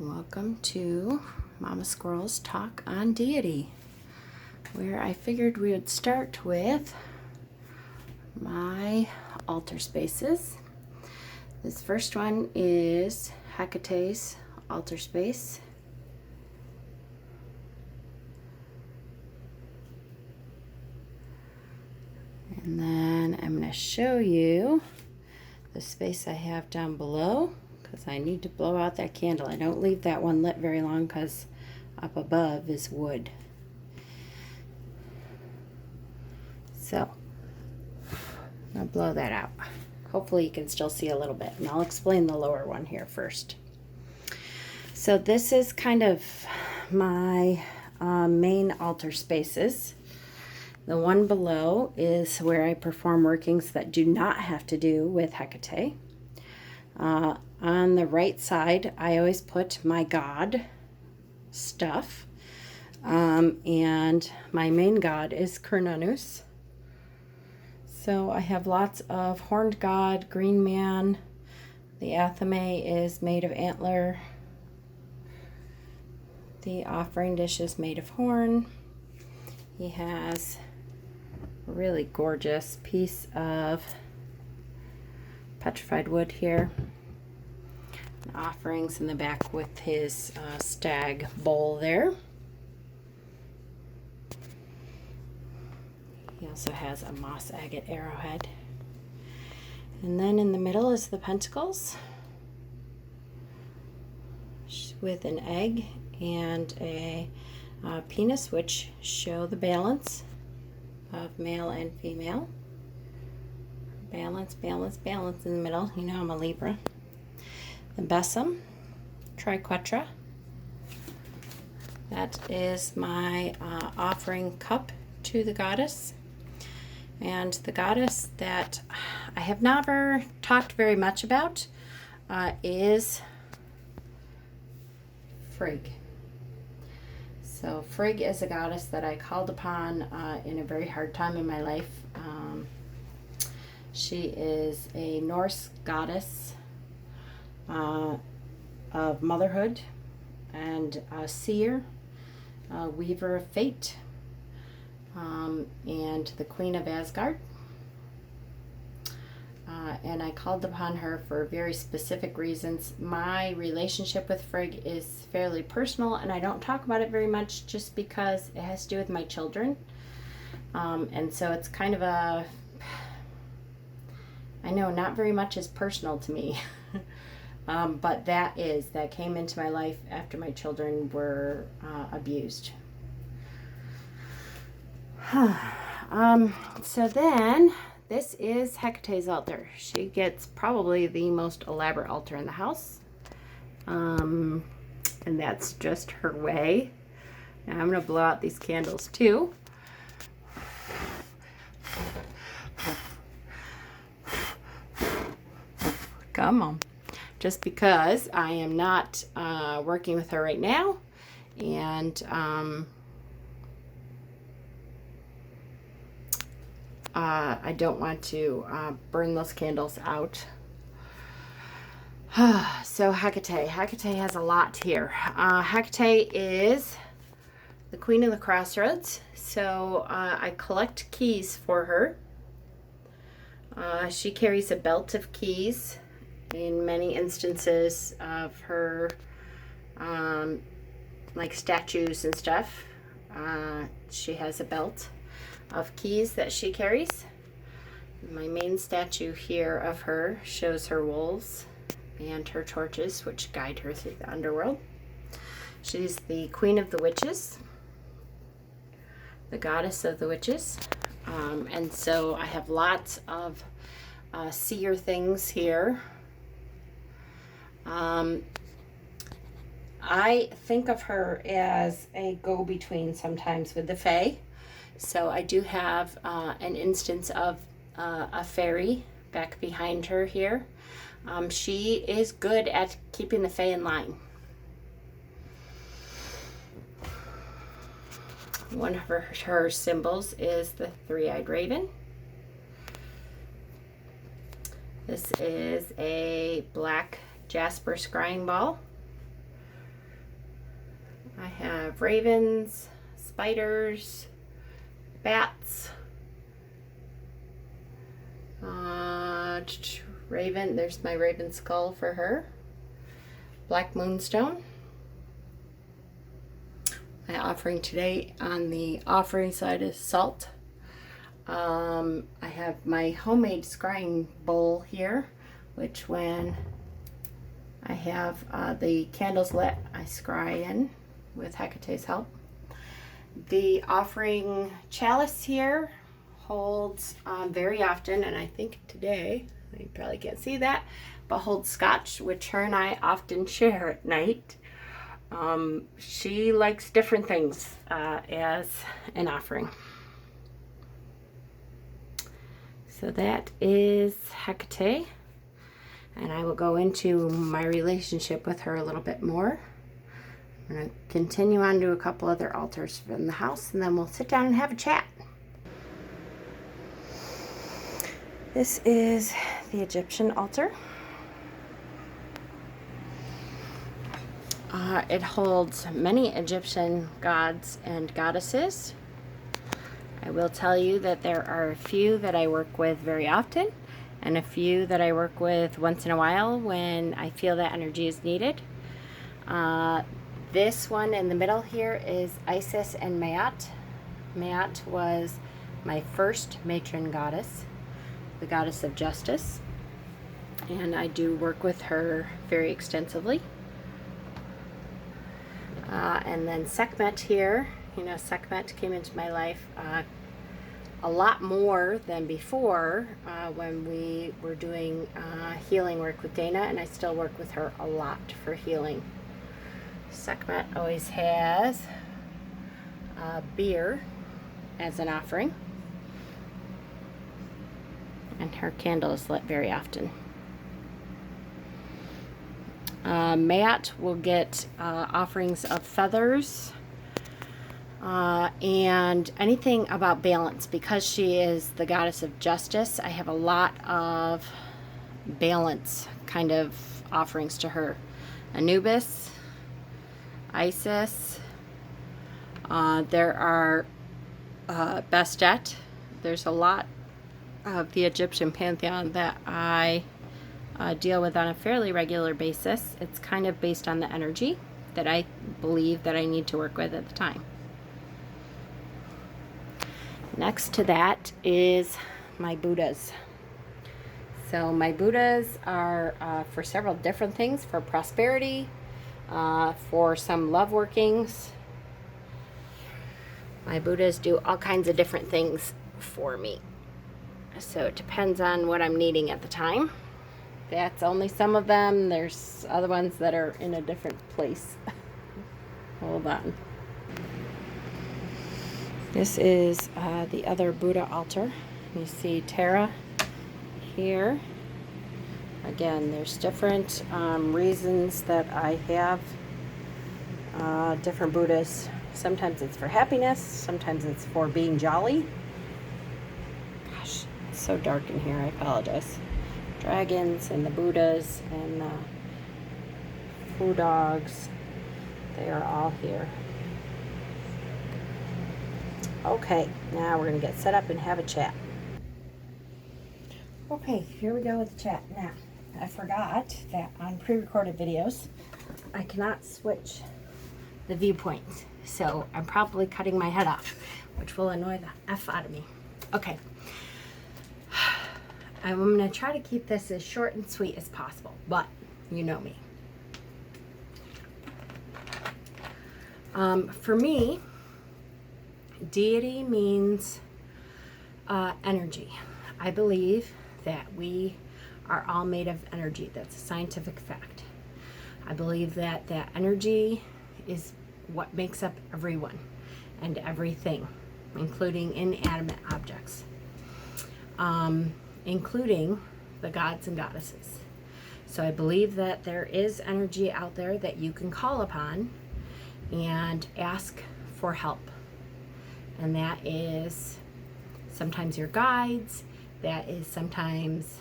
Welcome to Mama Squirrel's Talk on Deity, where I figured we would start with my altar spaces. This first one is Hecate's altar space. And then I'm going to show you the space I have down below, because I need to blow out that candle. I don't leave that one lit very long because up above is wood. So I'm going to blow that out. Hopefully you can still see a little bit, and I'll explain the lower one here first. So this is kind of my main altar spaces. The one below is where I perform workings that do not have to do with Hecate. On the right side, I always put my god stuff, and my main god is Cernunnos. So I have lots of horned god, green man. The athame is made of antler. The offering dish is made of horn. He has a really gorgeous piece of petrified wood here. And offerings in the back with his stag bowl there. He also has a moss agate arrowhead. And then in the middle is the pentacles with an egg and a penis, which show the balance of male and female. Balance, balance, balance in the middle. You know I'm a Libra. The besom, triquetra. That is my offering cup to the goddess. And the goddess that I have never talked very much about is Frigg. So Frigg is a goddess that I called upon in a very hard time in my life. She is a Norse goddess of motherhood and a seer, a weaver of fate, and the queen of Asgard. And I called upon her for very specific reasons. My relationship with Frigg is fairly personal, and I don't talk about it very much just because it has to do with my children. And so it's kind of a, I know not very much is personal to me, but that came into my life after my children were abused. So then, this is Hecate's altar. She gets probably the most elaborate altar in the house. And that's just her way. Now I'm going to blow out these candles too. Come on. Just because I am not working with her right now. And I don't want to burn those candles out. So Hecate has a lot here. Hecate is the queen of the crossroads. So I collect keys for her. She carries a belt of keys in many instances of her like statues and stuff. She has a belt of keys that she carries. My main statue here of her shows her wolves and her torches, which guide her through the underworld. She's the queen of the witches, the goddess of the witches. And so I have lots of seer things here. I think of her as a go-between sometimes with the fae. So I do have an instance of a fairy back behind her here. She is good at keeping the fae in line. One of her symbols is the three-eyed raven. This is a black jasper scrying ball. I have ravens, spiders, bats, raven, there's my raven skull for her, black moonstone. My offering today on the offering side is salt. I have my homemade scrying bowl here, which when I have the candles lit, I scry in with Hecate's help. The offering chalice here holds very often, and I think today, you probably can't see that, but holds scotch, which her and I often share at night. She likes different things as an offering. So that is Hecate, and I will go into my relationship with her a little bit more. I'm going to continue on to a couple other altars from the house, and then we'll sit down and have a chat. This is the Egyptian altar. It holds many Egyptian gods and goddesses. I will tell you that there are a few that I work with very often, and a few that I work with once in a while when I feel that energy is needed. This one in the middle here is Isis and Maat. Maat was my first matron goddess, the goddess of justice, and I do work with her very extensively. And then Sekhmet here, you know, Sekhmet came into my life a lot more than before when we were doing healing work with Dana, and I still work with her a lot for healing. Sekhmet always has beer as an offering, and her candle is lit very often. Maat will get offerings of feathers and anything about balance. Because she is the goddess of justice, I have a lot of balance kind of offerings to her. Anubis, Isis, there are Bastet. There's a lot of the Egyptian pantheon that I deal with on a fairly regular basis. It's kind of based on the energy that I believe that I need to work with at the time. Next to that is my Buddhas. So my Buddhas are for several different things, for prosperity, for some love workings. My Buddhas do all kinds of different things for me. So it depends on what I'm needing at the time. That's only some of them. There's other ones that are in a different place. Hold on. This is the other Buddha altar. You see Tara here. Again, there's different reasons that I have different Buddhas. Sometimes it's for happiness. Sometimes it's for being jolly. Gosh, it's so dark in here. I apologize. Dragons and the Buddhas and the food dogs, they are all here. Okay, now we're going to get set up and have a chat. Okay, here we go with the chat. Now, I forgot that on pre-recorded videos, I cannot switch the viewpoints, so I'm probably cutting my head off, which will annoy the F out of me. Okay. I'm going to try to keep this as short and sweet as possible, but you know me. For me, deity means energy. I believe that we are all made of energy. That's a scientific fact. I believe that that energy is what makes up everyone and everything, including inanimate objects. Including the gods and goddesses. So I believe that there is energy out there that you can call upon and ask for help. And that is sometimes your guides, that is sometimes,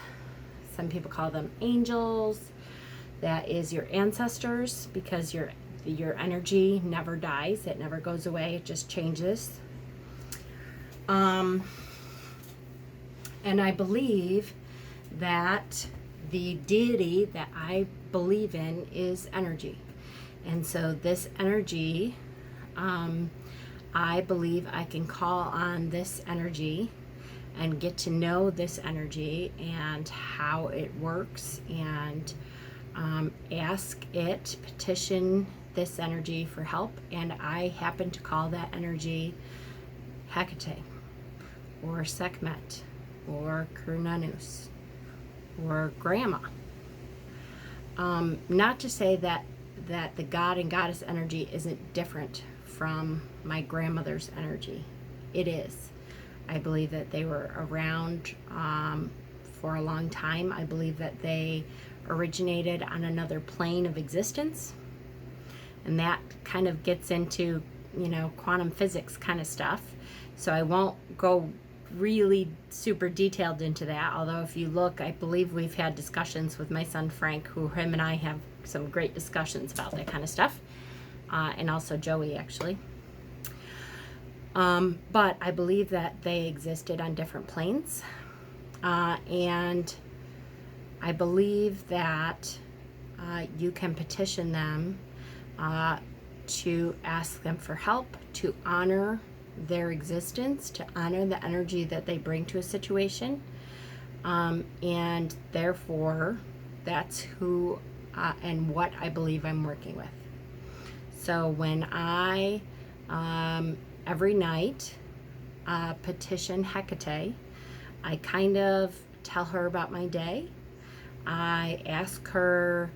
some people call them angels, that is your ancestors, because your energy never dies. It never goes away. It just changes. And I believe that the deity that I believe in is energy. And so this energy, I believe I can call on this energy and get to know this energy and how it works, and ask it, petition this energy for help. And I happen to call that energy Hecate, or Sekhmet, or Kurnanus, or Grandma. Not to say that the god and goddess energy isn't different from my grandmother's energy. It is. I believe that they were around for a long time. I believe that they originated on another plane of existence, and that kind of gets into, you know, quantum physics kind of stuff. So I won't go really super detailed into that, although if you look, I believe we've had discussions with my son Frank, him and I have some great discussions about that kind of stuff, and also Joey, actually. But I believe that they existed on different planes, and I believe that you can petition them to ask them for help, to honor their existence, to honor the energy that they bring to a situation, and therefore that's who and what I believe I'm working with. So when I every night petition Hecate, I kind of tell her about my day. I ask her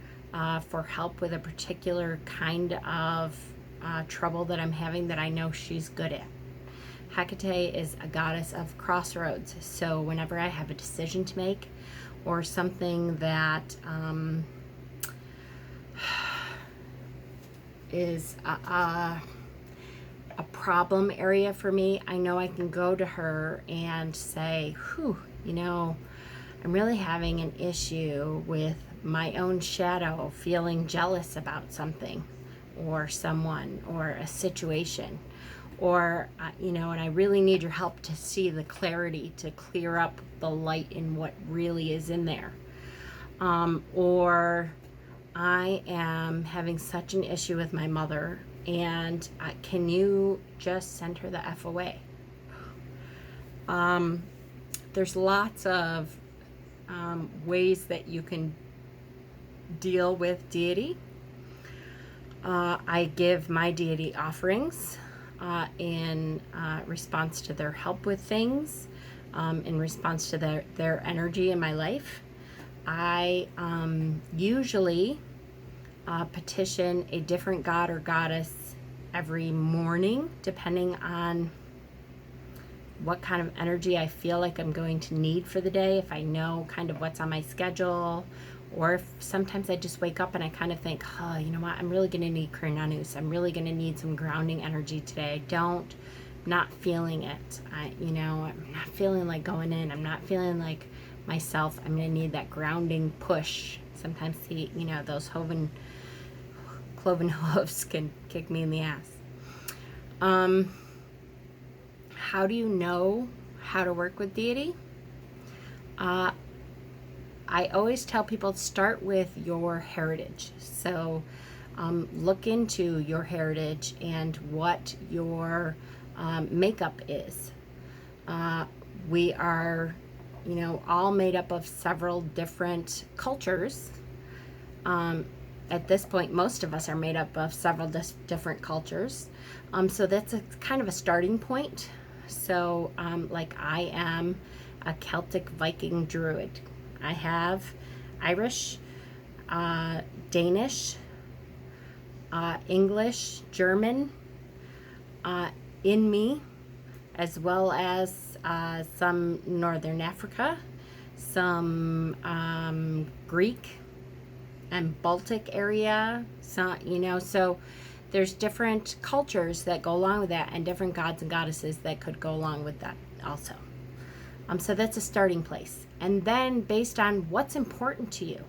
for help with a particular kind of trouble that I'm having that I know she's good at. Hecate is a goddess of crossroads. So whenever I have a decision to make, or something that is a problem area for me, I know I can go to her and say, whew, you know, I'm really having an issue with my own shadow feeling jealous about something or someone or a situation, or you know, and I really need your help to see the clarity, to clear up the light in what really is in there. Or I am having such an issue with my mother, and can you just send her the F away? There's lots of ways that you can deal with deity. I give my deity offerings in response to their help with things, in response to their energy in my life. I usually petition a different god or goddess every morning, depending on what kind of energy I feel like I'm going to need for the day, if I know kind of what's on my schedule, or if sometimes I just wake up and I kind of think, oh, you know what, I'm really going to need Kurnanus. I'm really going to need some grounding energy today. Not feeling it. I'm not feeling like going in. I'm not feeling like myself. I'm going to need that grounding push. Sometimes those cloven hooves can kick me in the ass. How do you know how to work with deity? I always tell people to start with your heritage. So look into your heritage and what your makeup is. We are, all made up of several different cultures. At this point, most of us are made up of several different cultures. So that's kind of a starting point. So like I am a Celtic Viking Druid. I have Irish, Danish, English, German in me, as well as some Northern Africa, some Greek and Baltic area. So there's different cultures that go along with that, and different gods and goddesses that could go along with that also. So that's a starting place. And then based on what's important to you,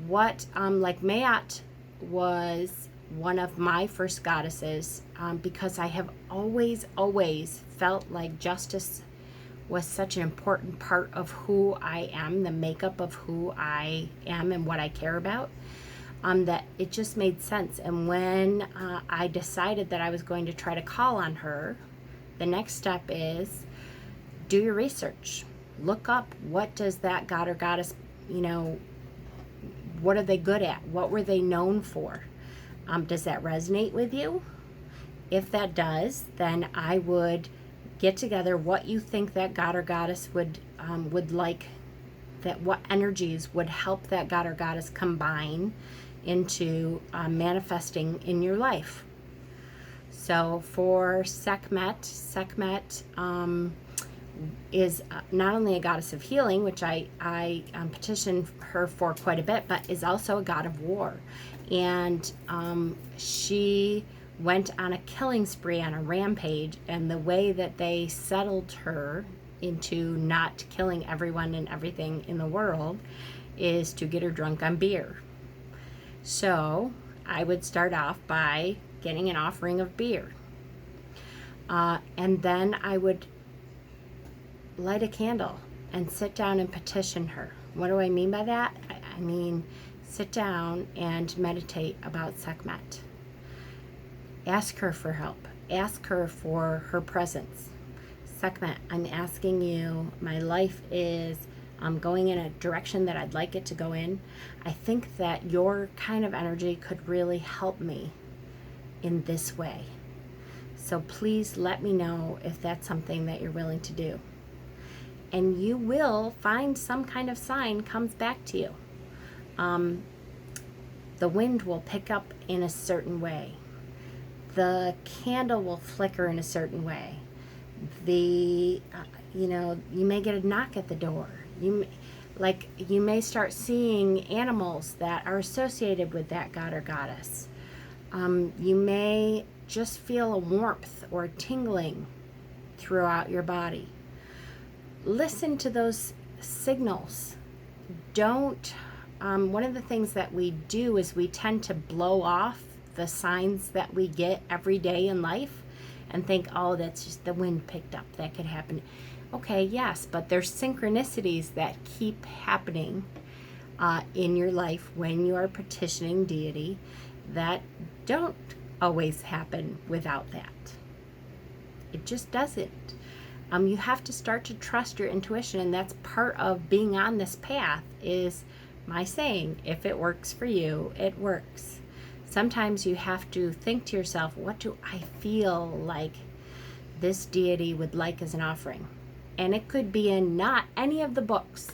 what like Mayat was one of my first goddesses, because I have always felt like justice was such an important part of who I am, the makeup of who I am and what I care about, that it just made sense. And when I decided that I was going to try to call on her, the next step is do your research. Look up, what does that god or goddess, what are they good at? What were they known for? Does that resonate with you? If that does, then I would get together what you think that god or goddess would like, that what energies would help that god or goddess combine into manifesting in your life. So for Sekhmet is not only a goddess of healing, which I petition her for quite a bit, but is also a god of war. And she went on a killing spree, on a rampage, and the way that they settled her into not killing everyone and everything in the world is to get her drunk on beer. So I would start off by getting an offering of beer. And then I would light a candle and sit down and petition her. What do I mean by that? I mean, sit down and meditate about Sekhmet. Ask her for help. Ask her for her presence. Sekhmet, I'm asking you, my life is going in a direction that I'd like it to go in. I think that your kind of energy could really help me in this way. So please let me know if that's something that you're willing to do. And you will find some kind of sign comes back to you. The wind will pick up in a certain way. The candle will flicker in a certain way. You may get a knock at the door. You may start seeing animals that are associated with that god or goddess. You may just feel a warmth or a tingling throughout your body. Listen to those signals. One of the things that we do is we tend to blow off the signs that we get every day in life and think, oh, that's just the wind picked up. That could happen. Okay, yes, but there's synchronicities that keep happening in your life when you are petitioning deity that don't always happen without that. It just doesn't. You have to start to trust your intuition, and that's part of being on this path, is my saying, if it works for you, it works. Sometimes you have to think to yourself, what do I feel like this deity would like as an offering? And it could be in not any of the books.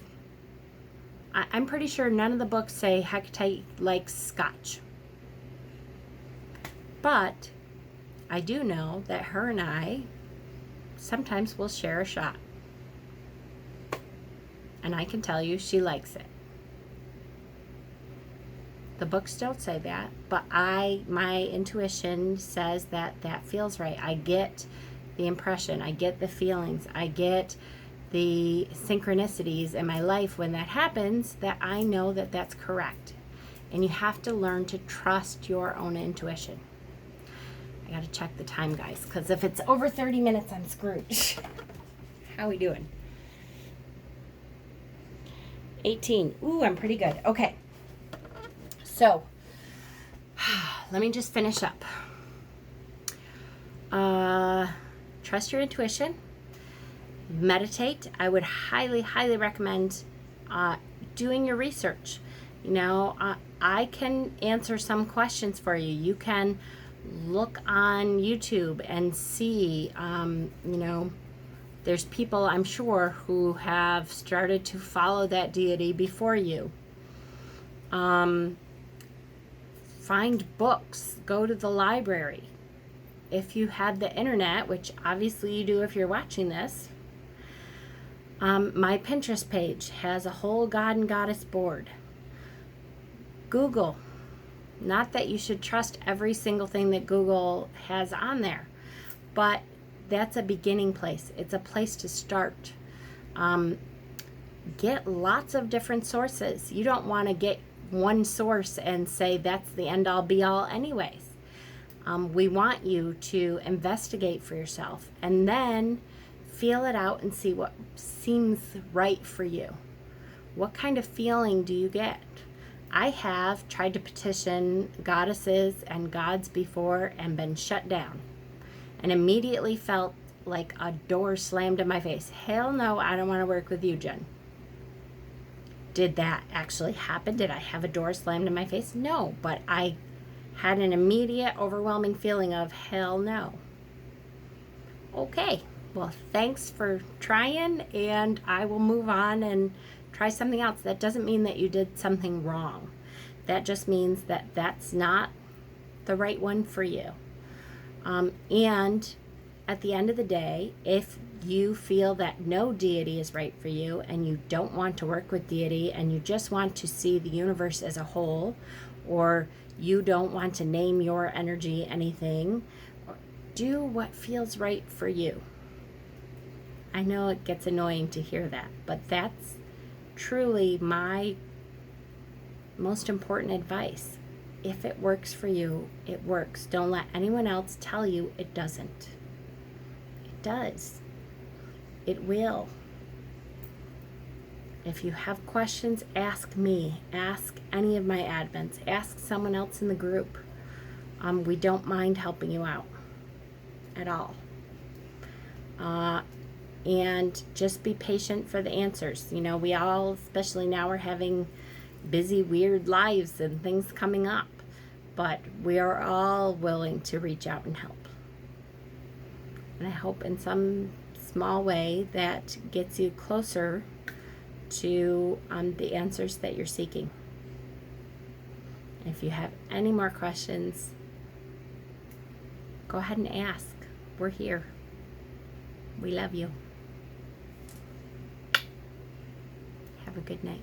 I'm pretty sure none of the books say Hecate likes scotch. But I do know that her and I sometimes will share a shot. And I can tell you she likes it. The books don't say that, but my intuition says that that feels right. I get the impression, I get the feelings, I get the synchronicities in my life when that happens, that I know that that's correct. And you have to learn to trust your own intuition. I gotta check the time, guys, because if it's over 30 minutes, I'm screwed. How we doing? 18. Ooh, I'm pretty good. Okay. So, let me just finish up. Trust your intuition. Meditate. I would highly, highly recommend doing your research. I can answer some questions for you. You can look on YouTube and see, there's people, I'm sure, who have started to follow that deity before you. Find books. Go to the library. If you had the internet, which obviously you do if you're watching this, my Pinterest page has a whole god and goddess board. Google. Not that you should trust every single thing that Google has on there, but that's a beginning place. It's a place to start. Get lots of different sources. You don't want to get one source and say that's the end all be all anyways. We want you to investigate for yourself and then feel it out and see what seems right for you. What kind of feeling do you get? I have tried to petition goddesses and gods before and been shut down and immediately felt like a door slammed in my face. Hell no, I don't want to work with you, Jen. Did that actually happen? Did I have a door slammed in my face? No, but I had an immediate, overwhelming feeling of hell no. Okay, well, thanks for trying, and I will move on and try something else. That doesn't mean that you did something wrong. That just means that that's not the right one for you. And at the end of the day, if you feel that no deity is right for you and you don't want to work with deity and you just want to see the universe as a whole, or you don't want to name your energy anything, do what feels right for you. I know it gets annoying to hear that, but that's truly my most important advice. If it works for you, it works. Don't let anyone else tell you it doesn't. It does. It will. If you have questions, ask me. Ask any of my admins. Ask someone else in the group. We don't mind helping you out at all. And just be patient for the answers. You know, we all, especially now, are having busy, weird lives and things coming up. But we are all willing to reach out and help. And I hope in some small way that gets you closer to the answers that you're seeking. If you have any more questions, go ahead and ask. We're here. We love you. Have a good night.